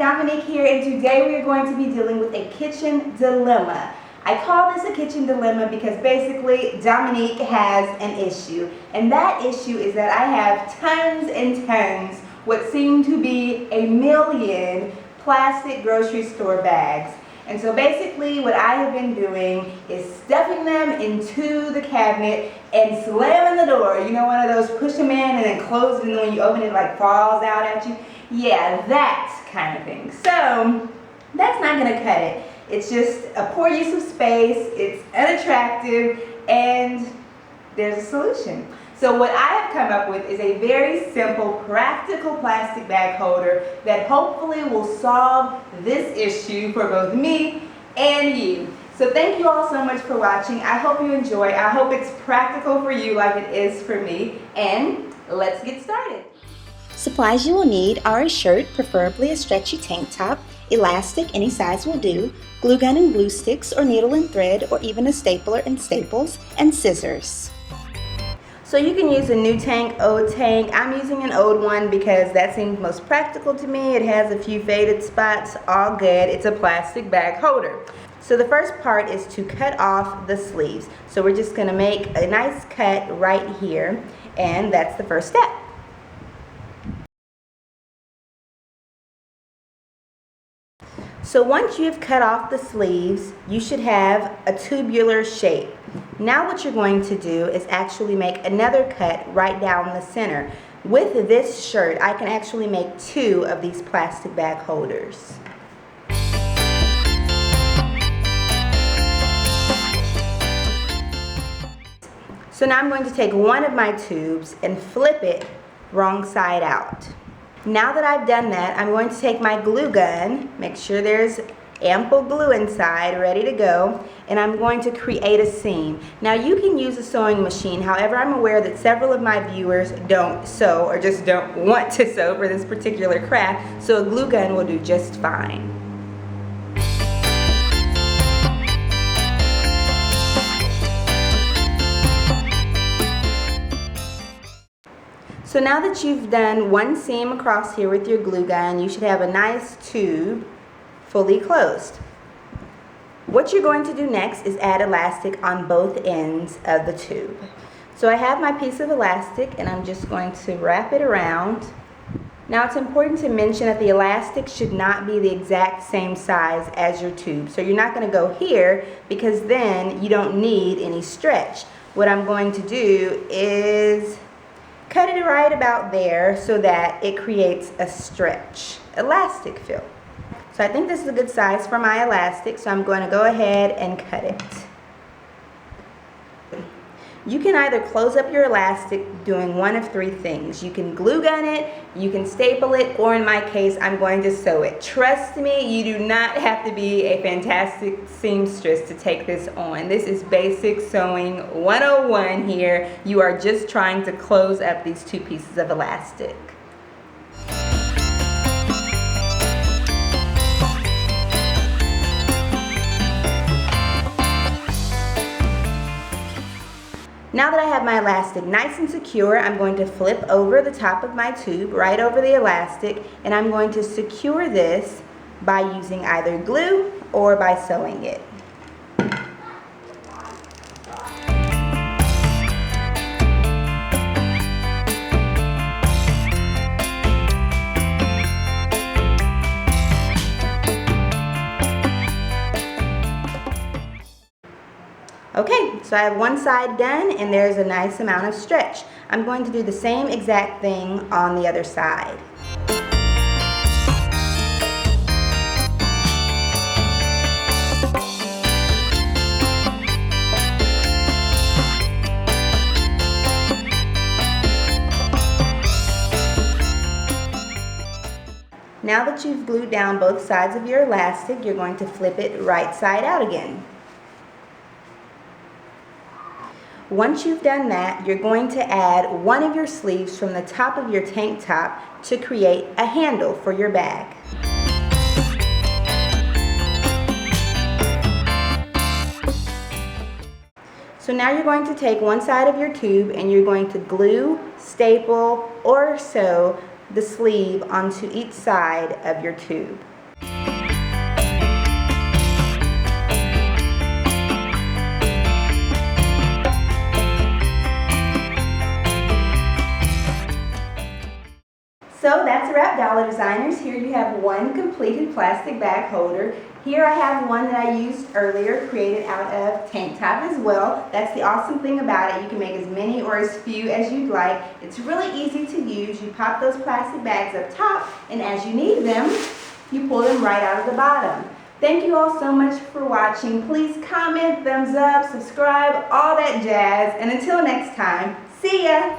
Dominique here, and today we are going to be dealing with a kitchen dilemma. I call this a kitchen dilemma because basically Dominique has an issue, and that issue is that I have tons and tons, what seem to be a million plastic grocery store bags. And so basically what I have been doing is stuffing them into the cabinet and slamming the door. You know, one of those push them in and then close it, and then when you open it, it like falls out at you. Yeah, that kind of thing. So that's not going to cut it. It's just a poor use of space, it's unattractive, and there's a solution. So what I have come up with is a very simple, practical plastic bag holder that hopefully will solve this issue for both me and you. So thank you all so much for watching. I hope you enjoy. I hope it's practical for you like it is for me. And let's get started. Supplies you will need are a shirt, preferably a stretchy tank top, elastic, any size will do, glue gun and glue sticks, or needle and thread, or even a stapler and staples, and scissors. So you can use a new tank, old tank. I'm using an old one because that seems most practical to me. It has a few faded spots, all good. It's a plastic bag holder. So the first part is to cut off the sleeves. So we're just gonna make a nice cut right here, and that's the first step. So once you've cut off the sleeves, you should have a tubular shape. Now what you're going to do is actually make another cut right down the center. With this shirt, I can actually make two of these plastic bag holders. So now I'm going to take one of my tubes and flip it wrong side out. Now that I've done that, I'm going to take my glue gun, make sure there's ample glue inside, ready to go, and I'm going to create a seam. Now you can use a sewing machine, however I'm aware that several of my viewers don't sew or just don't want to sew for this particular craft, so a glue gun will do just fine. So now that you've done one seam across here with your glue gun, you should have a nice tube fully closed. What you're going to do next is add elastic on both ends of the tube. So I have my piece of elastic and I'm just going to wrap it around. Now it's important to mention that the elastic should not be the exact same size as your tube. So you're not going to go here because then you don't need any stretch. What I'm going to do is cut it right about there so that it creates a stretch elastic fill. So I think this is a good size for my elastic, so I'm going to go ahead and cut it. You can either close up your elastic doing one of three things. You can glue gun it, you can staple it, or in my case, I'm going to sew it. Trust me, you do not have to be a fantastic seamstress to take this on. This is basic sewing 101 here. You are just trying to close up these two pieces of elastic. Now that I have my elastic nice and secure, I'm going to flip over the top of my tube, right over the elastic, and I'm going to secure this by using either glue or by sewing it. Okay, so I have one side done and there's a nice amount of stretch. I'm going to do the same exact thing on the other side. Now that you've glued down both sides of your elastic, you're going to flip it right side out again. Once you've done that, you're going to add one of your sleeves from the top of your tank top to create a handle for your bag. So now you're going to take one side of your tube and you're going to glue, staple, or sew the sleeve onto each side of your tube. Dollar Designers. Here you have one completed plastic bag holder. Here I have one that I used earlier, created out of tank top as well. That's the awesome thing about it. You can make as many or as few as you'd like. It's really easy to use. You pop those plastic bags up top, and as you need them, you pull them right out of the bottom. Thank you all so much for watching. Please comment, thumbs up, subscribe, all that jazz. And until next time, see ya!